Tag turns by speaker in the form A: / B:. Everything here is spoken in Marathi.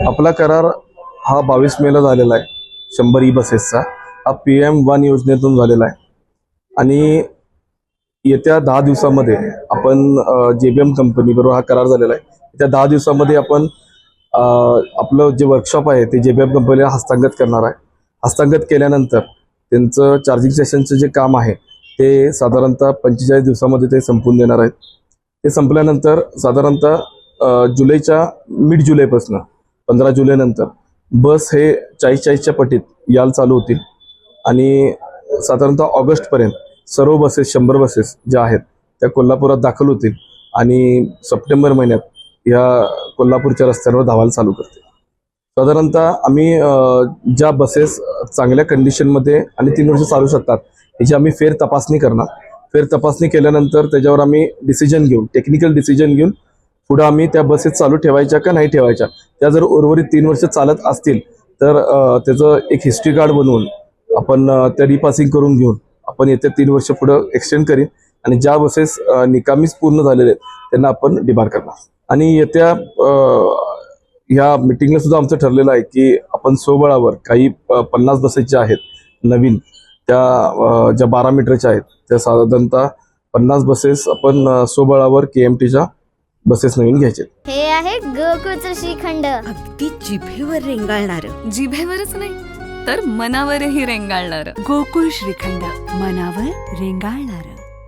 A: आपला करार हा 22 मेला झालेला आहे. 100 ई बसेसचा हा PM1 योजनेतून झालेला आहे आणि येत्या 10 दिवसामध्ये आपण JBM कंपनी बरोबर हा करार झालेला आहे. त्या 10 दिवसामध्ये आपण आपलं जे वर्कशॉप आहे ते JBM कंपनीला हस्तांगत करणार आहे. हस्तांगत केल्यानंतर त्यांचं चार्जिंग स्टेशनचं जे काम आहे ते साधारणतः 45 दिवसामध्ये ते संपून देणार आहेत. ते संपल्यानंतर साधारणतः जुलैच्या मिड जुलैपासून 15 जुलैनंतर बस हे 40-40च्या पटीत याल चालू होतील आणि साधारणतः ऑगस्टपर्यंत सर्व बसेस 100 बसेस ज्या आहेत त्या कोल्हापुरात दाखल होतील आणि सप्टेंबर महिन्यात या कोल्हापूरच्या रस्त्यांवर धावायला चालू करतील. साधारणतः आम्ही ज्या बसेस चांगल्या कंडिशनमध्ये आणि 3 वर्ष चालू शकतात याची आम्ही फेर तपासणी करणार. फेर तपासणी केल्यानंतर त्याच्यावर आम्ही डिसिजन घेऊन टेक्निकल डिसिजन घेऊन पुढे आम्ही त्या बसेस चालू ठेवायच्या का नाही ठेवायच्या. त्या जर उर्वरित 3 वर्ष चालत असतील तर त्याचं एक हिस्ट्री कार्ड बनवून आपण त्या रिपासिंग करून घेऊन आपण येत्या 3 वर्ष पुढे एक्सटेंड करीन आणि ज्या बसेस निकामीच पूर्ण झालेले आहेत त्यांना आपण डिबार करणार. आणि येत्या ह्या मिटिंगला सुद्धा आमचं ठरलेलं आहे की आपण स्वबळावर काही 50 बसेस ज्या आहेत नवीन त्या ज्या 12 मीटरच्या आहेत त्या साधारणतः 50 बसेस आपण स्वबळावर KMTच्या बसेस नवीन घ्यायचे.
B: हे आहे गोकुळचं श्रीखंड,
C: अगदी जिभेवर रेंगाळणार.
D: जिभेवरच नाही तर मनावरही रेंगाळणार.
C: गोकुळ श्रीखंड, मनावर रेंगाळणार.